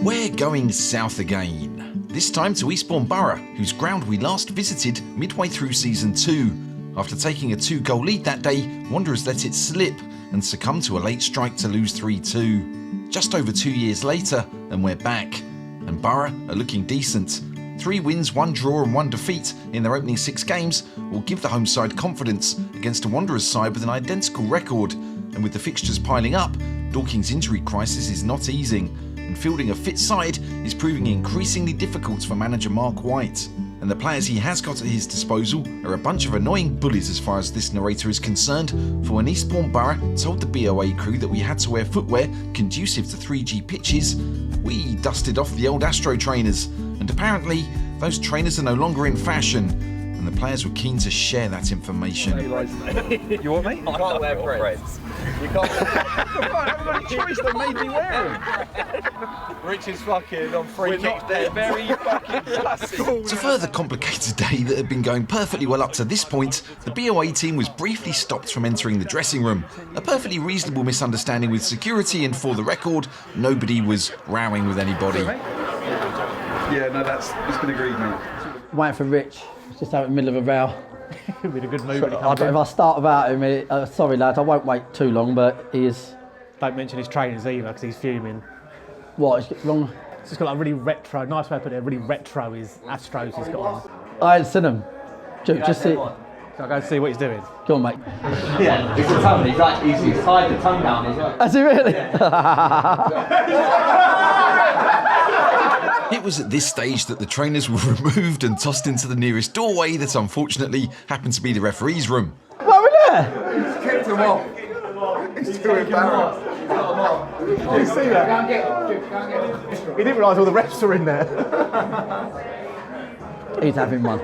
We're going south again, this time to Eastbourne Borough, whose ground we last visited midway through Season 2. After taking a 2-goal lead that day, Wanderers let it slip and succumb to a late strike to lose 3-2. Just over 2 years later, and we're back. And Borough are looking decent. 3 wins, 1 draw and 1 defeat in their opening 6 games will give the home side confidence against a Wanderers side with an identical record. And with the fixtures piling up, Dorking's injury crisis is not easing, and fielding a fit side is proving increasingly difficult for manager Mark White. And the players he has got at his disposal are a bunch of annoying bullies as far as this narrator is concerned, for when Eastbourne Borough told the BOA crew that we had to wear footwear conducive to 3G pitches, we dusted off the old Astro trainers, and apparently those trainers are no longer in fashion, and the players were keen to share that information. You want me? You can't wear Freds. You can't wear I haven't got any choice, they made me wear them. Rich is fucking on free kick. They're very fucking classy. It's a further complicated day that had been going perfectly well up to this point. The BOA team was briefly stopped from entering the dressing room. A perfectly reasonable misunderstanding with security, and for the record, nobody was rowing with anybody. Yeah, no, it's been agreed, mate. Waiting for Rich, just out in the middle of a row. He'll be in a good mood when he comes in. If I start about him, sorry lads, I won't wait too long, but he is... Don't mention his trainers either, because he's fuming. What, he's wrong? It's just got like really retro, nice way to put it, really retro is Astros he's got on. I ain't seen him. Just see. So I'll go and see what he's doing. Go on, mate. Yeah, it's the tongue, he's tied the tongue down as well. Has he really? It was at this stage that the trainers were removed and tossed into the nearest doorway that unfortunately happened to be the referee's room. Why were there? He's kicked him off. He's too embarrassed. Did you see that? He didn't realise all the refs were in there. He's having one.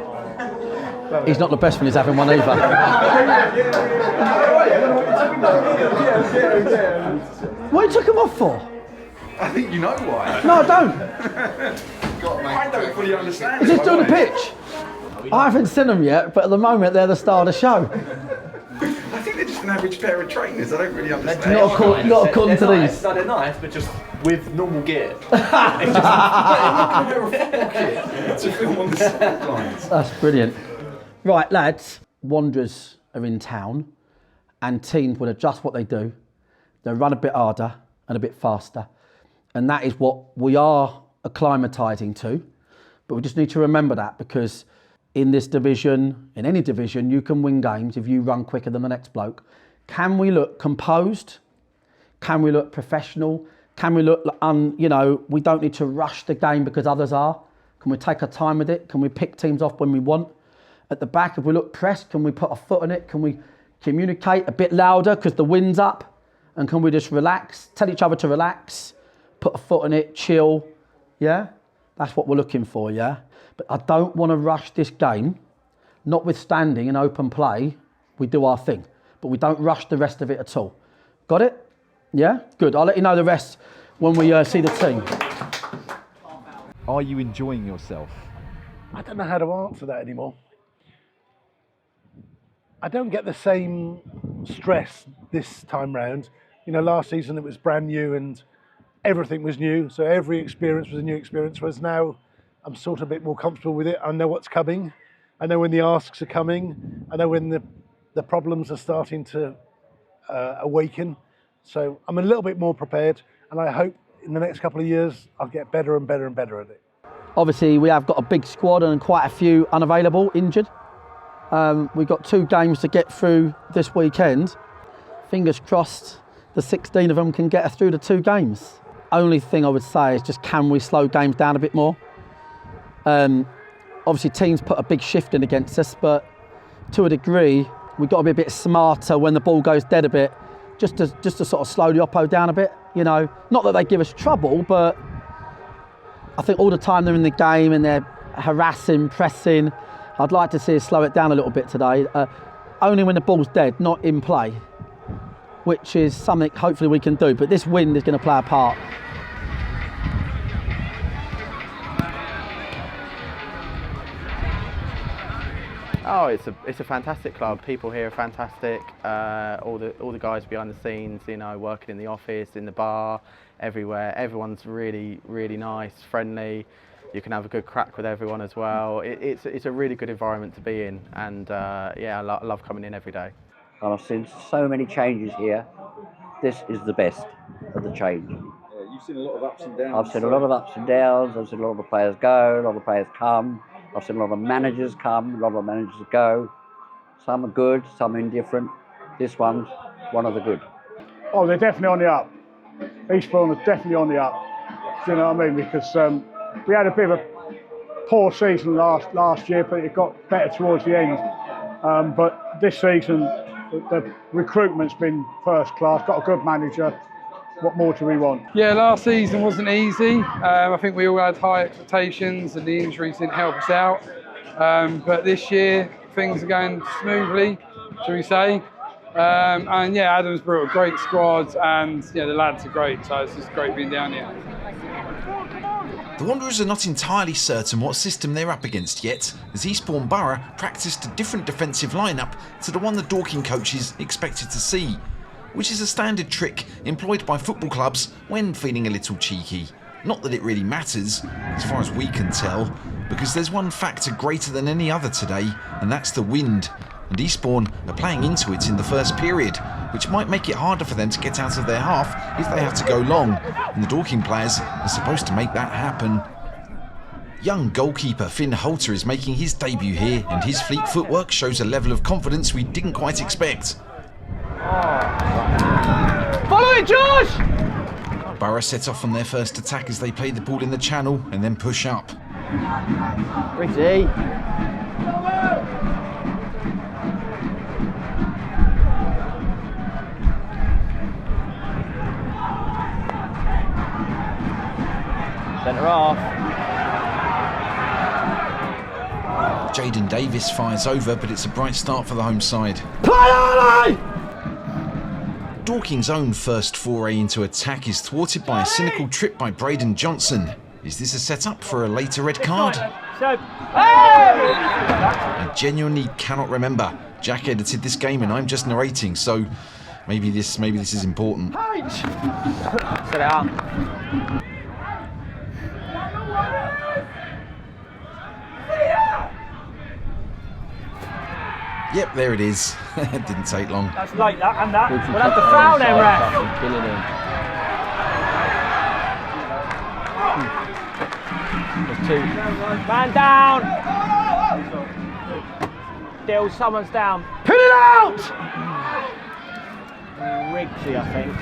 He's not the best when he's having one either. What you took him off for? I think you know why. No, I don't. I don't fully understand. He's just doing a pitch. I haven't seen them yet, but at the moment they're the star of the show. I think they're just an average pair of trainers. I don't really understand. Not according to these. No, they're nice, but just with normal gear. To film on the sidelines. That's brilliant. Right, lads, Wanderers are in town, and teams will adjust what they do. They'll run a bit harder and a bit faster. And that is what we are acclimatising to. But we just need to remember that, because in this division, in any division, you can win games if you run quicker than the next bloke. Can we look composed? Can we look professional? Can we look, we don't need to rush the game because others are? Can we take our time with it? Can we pick teams off when we want? At the back, if we look pressed, can we put a foot on it? Can we communicate a bit louder because the wind's up? And can we just relax, tell each other to relax, put a foot on it, chill, yeah? That's what we're looking for, yeah? But I don't want to rush this game. Notwithstanding in open play, we do our thing, but we don't rush the rest of it at all. Got it? Yeah? Good. I'll let you know the rest when we see the team. Are you enjoying yourself? I don't know how to answer that anymore. I don't get the same stress this time round. Last season it was brand new and everything was new, so every experience was a new experience, whereas now I'm sort of a bit more comfortable with it. I know what's coming. I know when the asks are coming. I know when the problems are starting to awaken. So I'm a little bit more prepared, and I hope in the next couple of years I'll get better and better and better at it. Obviously, we have got a big squad and quite a few unavailable, injured. We've got 2 games to get through this weekend. Fingers crossed the 16 of them can get us through the 2 games. Only thing I would say is just, can we slow games down a bit more? Obviously teams put a big shift in against us, but to a degree we've got to be a bit smarter when the ball goes dead a bit, just to sort of slow the oppo down a bit. Not that they give us trouble, but I think all the time they're in the game and they're harassing, pressing. I'd like to see us slow it down a little bit today, only when the ball's dead, not in play, which is something hopefully we can do, but this wind is going to play a part. Oh, it's a fantastic club. People here are fantastic. All the guys behind the scenes, you know, working in the office, in the bar, everywhere. Everyone's really, really nice, friendly. You can have a good crack with everyone as well. It's a really good environment to be in, and yeah, I love coming in every day. And I've seen so many changes here. This is the best of the change. Yeah, you've seen a lot of ups and downs. I've seen a lot of ups and downs. I've seen a lot of the players go, a lot of the players come. I've seen a lot of managers come, a lot of the managers go. Some are good, some are indifferent. This one's one of the good. Oh, they're definitely on the up. Eastbourne are definitely on the up. Do you know what I mean? Because we had a bit of a poor season last year, but it got better towards the end. But this season, the recruitment's been first class. Got a good manager. What more do we want? Yeah, last season wasn't easy. I think we all had high expectations and the injuries didn't help us out. But this year, things are going smoothly, shall we say. And yeah, Adam's brought a great squad and yeah, the lads are great, so it's just great being down here. The Wanderers are not entirely certain what system they're up against yet, as Eastbourne Borough practised a different defensive lineup to the one the Dorking coaches expected to see, which is a standard trick employed by football clubs when feeling a little cheeky. Not that it really matters, as far as we can tell, because there's one factor greater than any other today, and that's the wind. And Eastbourne are playing into it in the first period, which might make it harder for them to get out of their half if they have to go long, and the Dorking players are supposed to make that happen. Young goalkeeper Finn Holter is making his debut here, and his fleet footwork shows a level of confidence we didn't quite expect. Follow it, Josh! Borough set off on their first attack as they play the ball in the channel and then push up. Richie. Centre off. Jaden Davis fires over, but it's a bright start for the home side. Dorking's own first foray into attack is thwarted by a cynical trip by Braden Johnson. Is this a setup for a later red card? I genuinely cannot remember. Jack edited this game and I'm just narrating, so maybe this is important. Set it up. Yep, there it is. It didn't take long. That's late, that and that. We'll have to foul then, ref. Killing him. There's two. Man down. Still, someone's down. Put it out! Riggsy, I think.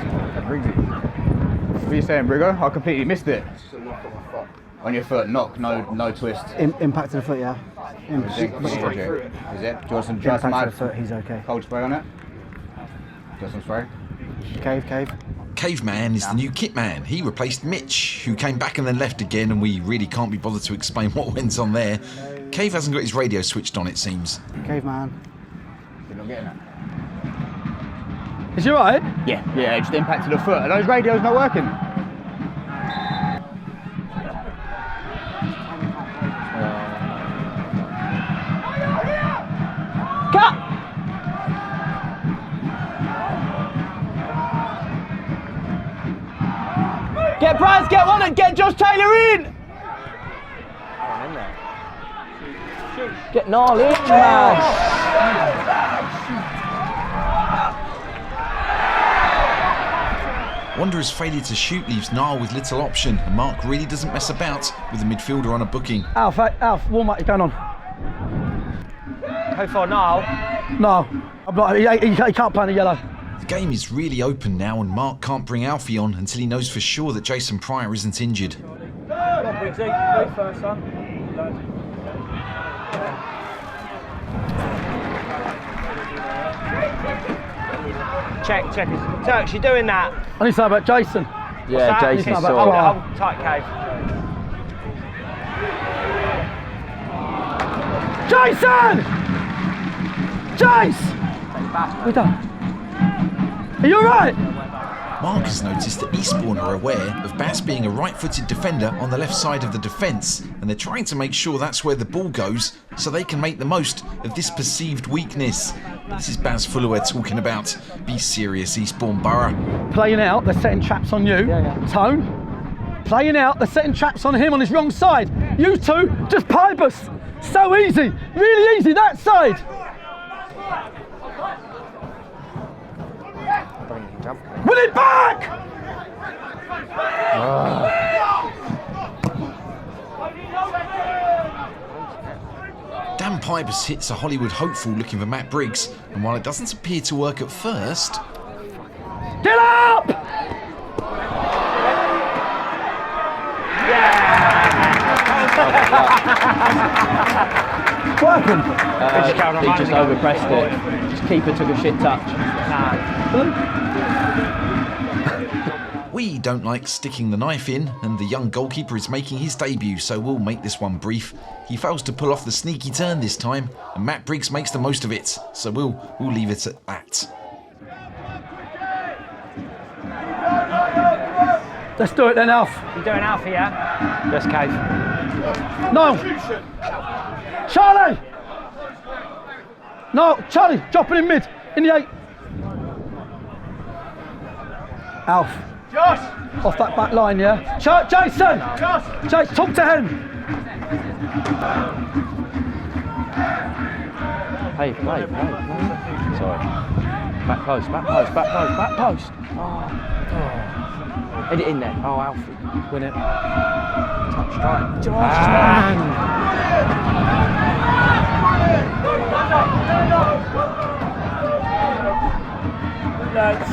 What are you saying, Brigo? I completely missed it. On your foot, knock, no twist. Impact to the foot, yeah. Is it? Do you want some Impact to the foot, he's okay. cold spray on it? Do you want some spray? Cave. Caveman is the new kit man. He replaced Mitch, who came back and then left again, and we really can't be bothered to explain what went on there. Cave hasn't got his radio switched on, it seems. Caveman. You're not getting it. Is you alright? Yeah, it just impacted the foot. Are those radios not working? Cut! Get Bryce, get one and get Josh Taylor in! Get Gnarl in, man! Wanderers' failure to shoot leaves Gnarl with little option, and Mark really doesn't mess about with the midfielder on a booking. Alf, warm up, what's going on? How far now? No, I'm not, he can't play in the yellow. The game is really open now, and Mark can't bring Alfie on until he knows for sure that Jason Pryor isn't injured. First, son. Check. Turks, you doing that? I need to know about Jason. Yeah, Jason Hold saw it. tight, Cave. Jason! Jace! We done? Are you alright? Mark has noticed that Eastbourne are aware of Bass being a right-footed defender on the left side of the defence, and they're trying to make sure that's where the ball goes so they can make the most of this perceived weakness. But this is Baz Fuller we're talking about. Be serious, Eastbourne Borough. Playing out, they're setting traps on you. Tone. Playing out, they're setting traps on him on his wrong side. You two, just pipe us. So easy, really easy, that side. Win it back! Dan Pybus hits a Hollywood hopeful looking for Matt Briggs, and while it doesn't appear to work at first... Get up! What happened? He just overpressed it. Just keeper took a shit touch. We don't like sticking the knife in, and the young goalkeeper is making his debut, so we'll make this one brief. He fails to pull off the sneaky turn this time, and Matt Briggs makes the most of it, so we'll leave it at that. Let's do it then, Alf. You doing Alf here? Yes, Cave. No! Charlie! No, Charlie, dropping in mid, in the 8. Alf. Josh! Off that back line, yeah? Jason! Josh! Jason, talk to him! Hey, play. Sorry. Back post. Oh. Hit it in there. Oh, Alfie. Win it. Touch right. Josh, man! Lads.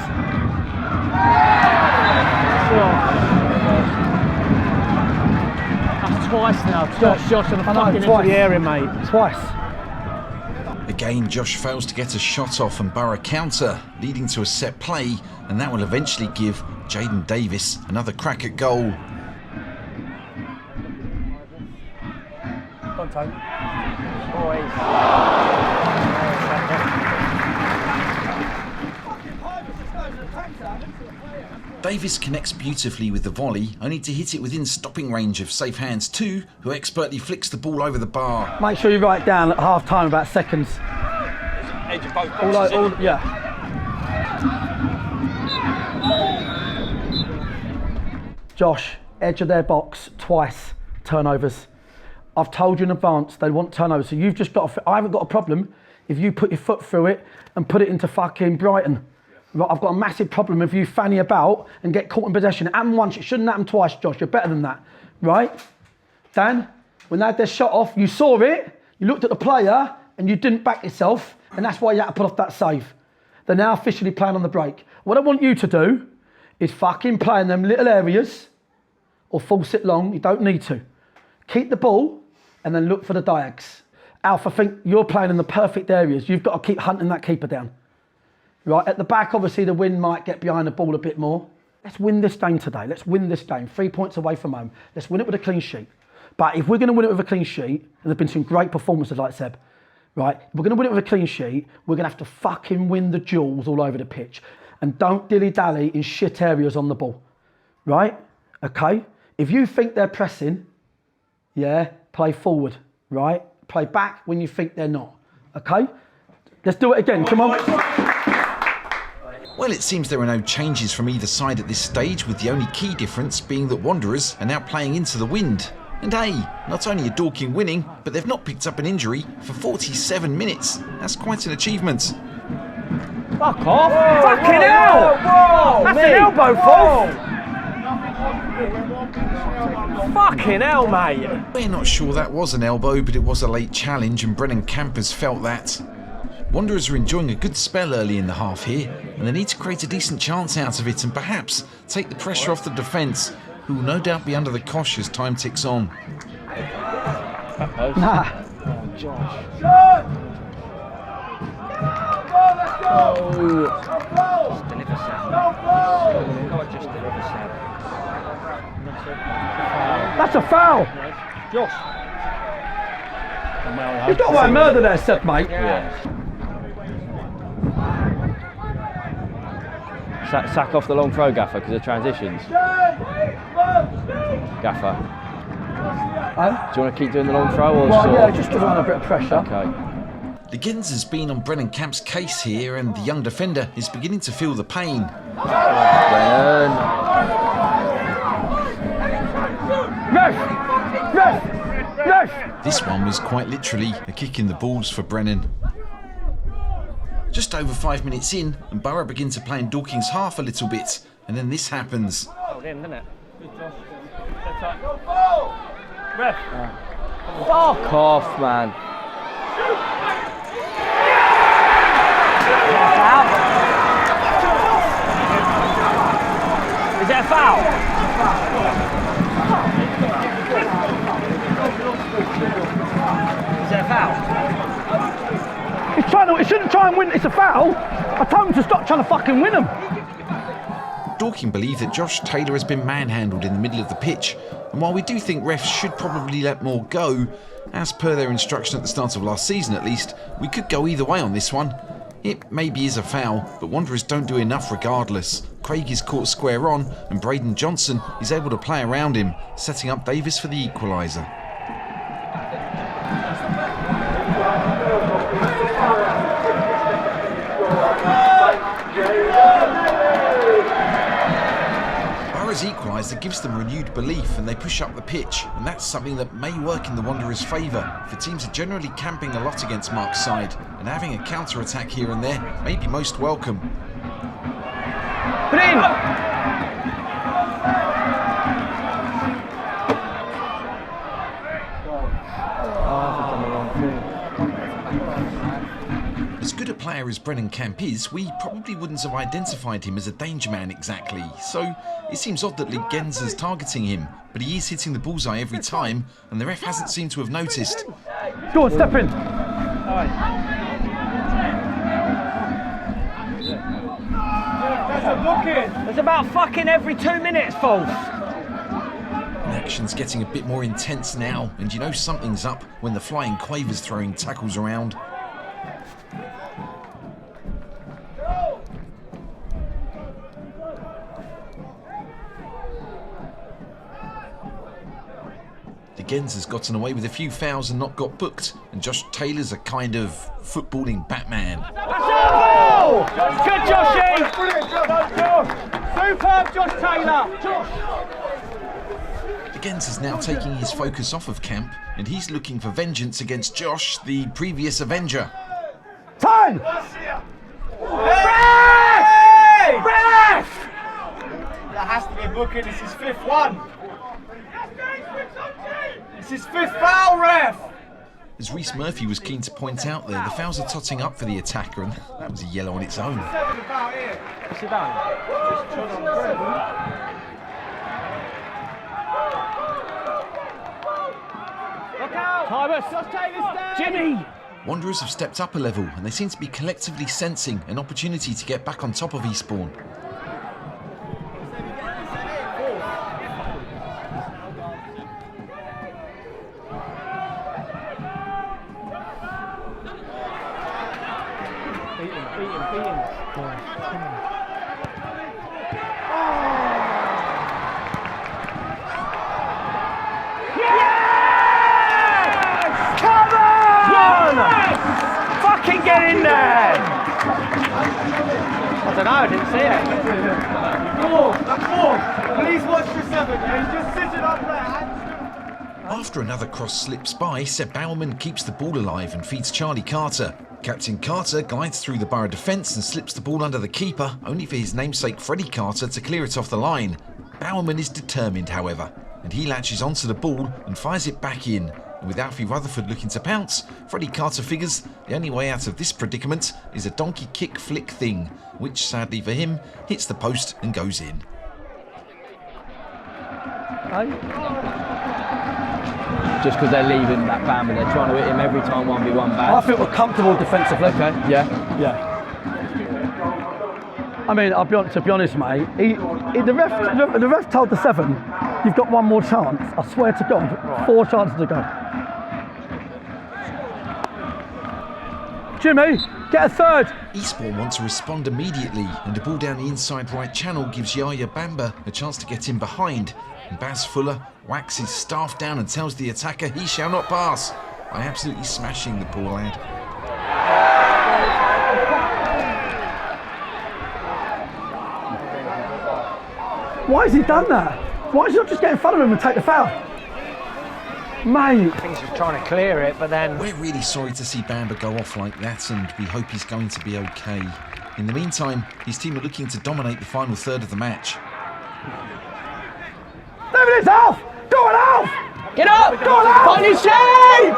That's twice now. Josh and a fucking into the area, mate. Twice. Again, Josh fails to get a shot off and Borough counter, leading to a set play, and that will eventually give Jaden Davis another crack at goal. Come on, Tony. Davis connects beautifully with the volley, only to hit it within stopping range of safe hands 2, who expertly flicks the ball over the bar. Make sure you write down at half time about seconds. Edge of both boxes. Yeah. Josh, edge of their box twice, turnovers. I've told you in advance they want turnovers, so you've just got to, I haven't got a problem if you put your foot through it and put it into fucking Brighton. Right, I've got a massive problem if you fanny about and get caught in possession. It happened once, it shouldn't happen twice, Josh. You're better than that, right? Dan, when they had their shot off, you saw it, you looked at the player and you didn't back yourself, and that's why you had to put off that save. They're now officially playing on the break. What I want you to do is fucking play in them little areas or force it long. You don't need to. Keep the ball and then look for the diags. Alf, I think you're playing in the perfect areas. You've got to keep hunting that keeper down. Right, at the back, obviously, the wind might get behind the ball a bit more. Let's win this game today. Let's win this game. 3 points away from home. Let's win it with a clean sheet. But if we're going to win it with a clean sheet, and there've been some great performances like Seb, right? If we're going to win it with a clean sheet, we're going to have to fucking win the duels all over the pitch. And don't dilly-dally in shit areas on the ball, right? Okay? If you think they're pressing, yeah, play forward, right? Play back when you think they're not, okay? Let's do it again, come on. Well, it seems there are no changes from either side at this stage, with the only key difference being that Wanderers are now playing into the wind. And hey, not only are Dorking winning, but they've not picked up an injury for 47 minutes. That's quite an achievement. Fuck off! Fucking hell! That's an elbow, fool! Fucking hell, mate! We're not sure that was an elbow, but it was a late challenge, and Brennan Campers felt that. Wanderers are enjoying a good spell early in the half here, and they need to create a decent chance out of it and perhaps take the pressure off the defence, who will no doubt be under the cosh as time ticks on. Nah. That's a foul! Josh. You've got one murder there, Seth, mate. Yeah. Sack off the long throw, Gaffer, because of transitions. Gaffer. Do you want to keep doing the long throw? Or well, yeah, just give on a bit of pressure. Okay. The Gens has been on Brennan Camp's case here, and the young defender is beginning to feel the pain. Brennan. Ref! This one was quite literally a kick in the balls for Brennan. Just over 5 minutes in, and Borough begin to play in Dorking's half a little bit, and then this happens. Hold in, didn't it? Ref! Fuck off, man. Is it a foul? Is it a foul? He's trying to, he shouldn't try and win, it's a foul. I told him to stop trying to fucking win him. Dorking believe that Josh Taylor has been manhandled in the middle of the pitch, and while we do think refs should probably let more go, as per their instruction at the start of last season at least, we could go either way on this one. It maybe is a foul, but Wanderers don't do enough regardless. Craig is caught square on, and Braden Johnson is able to play around him, setting up Davis for the equaliser. Borough's equaliser gives them renewed belief, and they push up the pitch, and that's something that may work in the Wanderers' favour, for teams are generally camping a lot against Mark's side, and having a counter-attack here and there may be most welcome. Put it in! As good a player as Brennan Camp is, we probably wouldn't have identified him as a danger man exactly, so it seems odd that League Gens is targeting him, but he is hitting the bullseye every time, and the ref hasn't seemed to have noticed. Go on, step in. There's about fucking every 2 minutes, false. The action's getting a bit more intense now, and you know something's up when the flying Quaver's throwing tackles around. The Gens has gotten away with a few fouls and not got booked, and Josh Taylor's a kind of footballing Batman. Good, Joshy! Superb, Josh Taylor! The Gens is now taking his focus off of Camp, and he's looking for vengeance against Josh, the previous Avenger. Time! Ref! Ref! That has to be a booking, this is 5th one. This is 5th foul, ref! As Reece Murphy was keen to point out there, the fouls are totting up for the attacker, and that was a yellow on its own. Sit down. Look out! Jimmy! Wanderers have stepped up a level, and they seem to be collectively sensing an opportunity to get back on top of Eastbourne. Fucking get in there! I don't know, I didn't see it. Please watch the 7, just sit it up there. After another cross slips by, Seb Bowerman keeps the ball alive and feeds Charlie Carter. Captain Carter glides through the Borough defence and slips the ball under the keeper, only for his namesake Freddie Carter to clear it off the line. Bowerman is determined, however, and he latches onto the ball and fires it back in. And with Alfie Rutherford looking to pounce, Freddie Carter figures the only way out of this predicament is a donkey kick flick thing, which sadly for him hits the post and goes in. Just because they're leaving that bam and they're trying to hit him every time 1v1 back. I think we're comfortable defensively. Okay, yeah. I mean, to be honest, mate, the ref told the 7, you've got one more chance. I swear to God, 4 chances to go. Jimmy! Get a third. Eastbourne want to respond immediately, and a ball down the inside right channel gives Yaya Bamba a chance to get in behind. And Baz Fuller whacks his staff down and tells the attacker he shall not pass by absolutely smashing the poor lad. Why has he done that? Why is he not just get in front of him and take the foul? Mate. I think he's just trying to clear it, but then... We're really sorry to see Bamba go off like that, and we hope he's going to be okay. In the meantime, his team are looking to dominate the final third of the match. There it is, Alf! Go on, Alf! Get up! Go on, Alf! On his shape!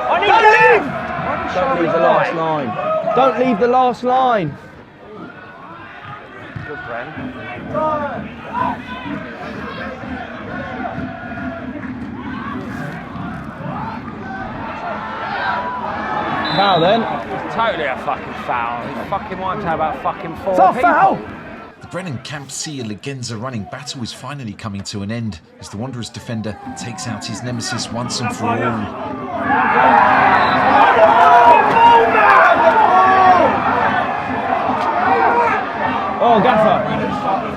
Don't leave the last line. Don't leave the last line. Good, Bren. Foul then. Totally a fucking foul. He fucking wiped out about fucking 4 people. Foul! The Brennan Campsia Legenza running battle is finally coming to an end as the Wanderers defender takes out his nemesis once and for all. Oh, Gaffer.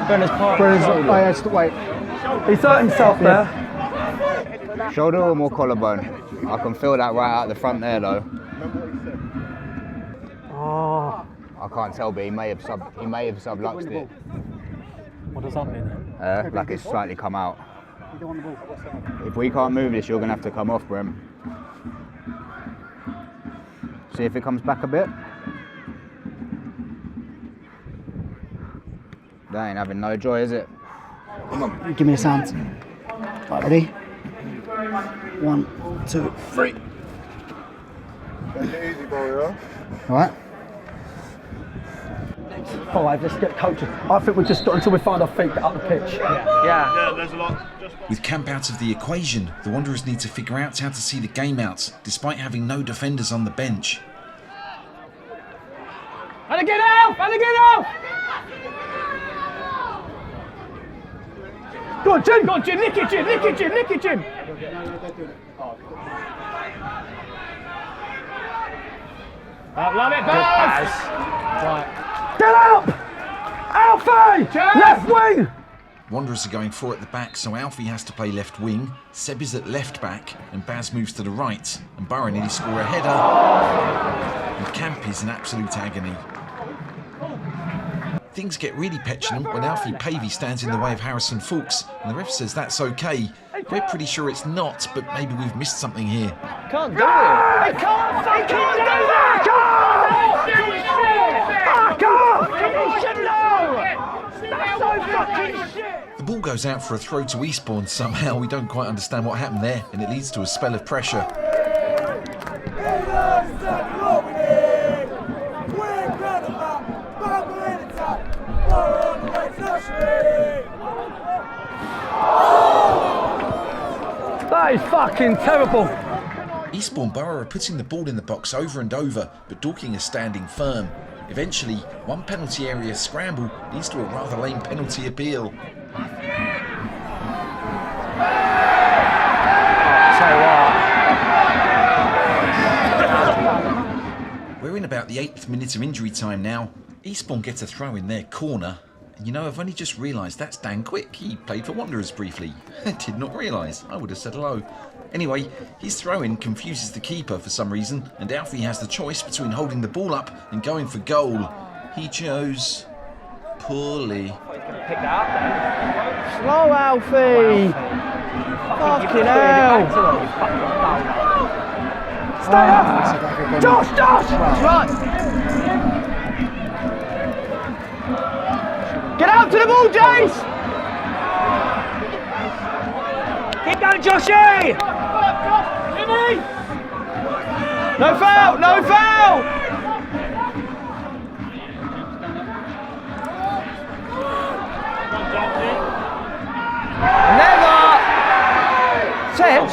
Brenner's part. Wait. He's hurt himself there. Shoulder or more collarbone? I can feel that right out the front there though. Oh. I can't tell, but he may have subluxed it. What does that mean? Like it's slightly come out. If we can't move this, you're gonna have to come off, Brem. See if it comes back a bit. That ain't having no joy, is it? Come on. Give me a sound. Right, ready? 1, 2, 3. Take it easy, bro, yeah? Alright. 5, let's get coaching. I think we've just got until we find our feet, get up the pitch. Yeah, there's a lot. With camp out of the equation, the Wanderers need to figure out how to see the game out, despite having no defenders on the bench. And again out! And again out! Go on, Jim! Go on, Jim! Nick it, Jim! Nick it, Jim! Nick it, Jim! Love it, Baz! Right. Get up! Alfie! Left wing! Wanderers are going 4 at the back, so Alfie has to play left wing, Seb is at left back, and Baz moves to the right, and Borough nearly score a header. And camp is in absolute agony. Things get really petulant when Alfie Pavey stands in the way of Harrison Fulks, and the ref says that's okay. We're pretty sure it's not, but maybe we've missed something here. Can't do it! He can't do that! The ball goes out for a throw to Eastbourne somehow. We don't quite understand what happened there, and it leads to a spell of pressure. That is fucking terrible. Eastbourne Borough are putting the ball in the box over and over, but Dorking is standing firm. Eventually, one penalty area scramble leads to a rather lame penalty appeal. We're in about the 8th minute of injury time now. Eastbourne get a throw in their corner. And you know, I've only just realised that's Dan Quick. He played for Wanderers briefly. I did not realise. I would have said hello. Anyway, his throw-in confuses the keeper for some reason, and Alfie has the choice between holding the ball up and going for goal. He chose poorly. Slow, Alfie! Fucking hell! Stay up! Josh! Right! Get out to the ball, Jace! Keep going, Joshy! No foul! No foul! Never! Seb!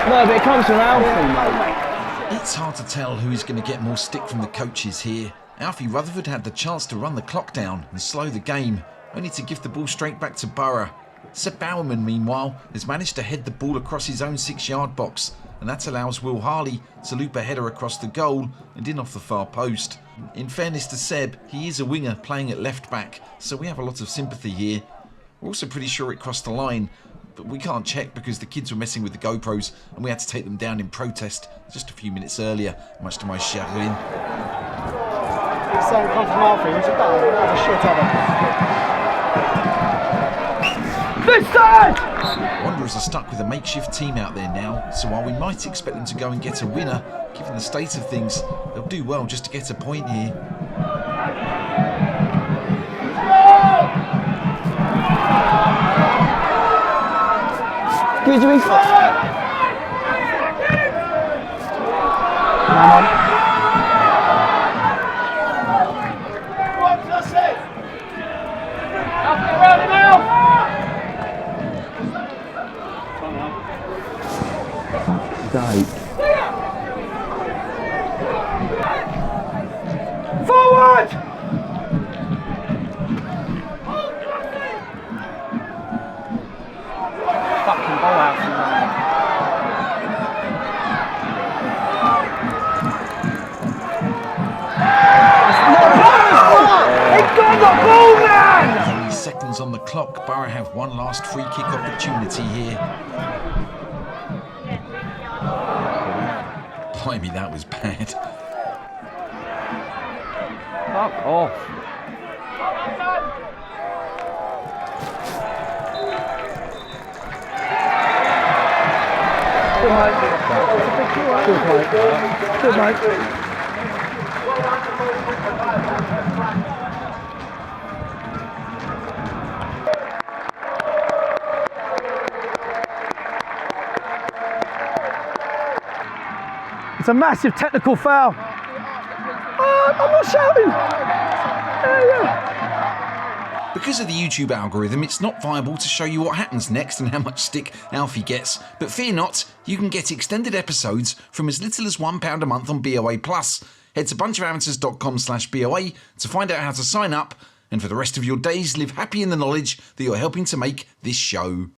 No No, but it comes from Alfie, mate. It's hard to tell who is going to get more stick from the coaches here. Alfie Rutherford had the chance to run the clock down and slow the game, only to give the ball straight back to Borough. Seb Bowerman, meanwhile, has managed to head the ball across his own 6-yard box, and that allows Will Harley to loop a header across the goal and in off the far post. In fairness to Seb, he is a winger playing at left back, so we have a lot of sympathy here. We're also pretty sure it crossed the line, but we can't check because the kids were messing with the GoPros and we had to take them down in protest just a few minutes earlier, much to my chagrin. Saying come from Alfie, what's it done? What a shit ever. This side! Wanderers are stuck with a makeshift team out there now, so while we might expect them to go and get a winner, given the state of things, they'll do well just to get a point here. Give it to me. Come on. Forward! Fucking ball out from there. He got the ball, man! Only seconds on the clock, Borough have one last free kick opportunity here. Blimey, that was bad. Fuck off. Good mate. Good mate. It's a massive technical foul. I'm not shouting. Because of the YouTube algorithm, it's not viable to show you what happens next and how much stick Alfie gets. But fear not, you can get extended episodes from as little as £1 a month on BOA+. Head to bunchofamateurs.com/BOA to find out how to sign up, and for the rest of your days, live happy in the knowledge that you're helping to make this show.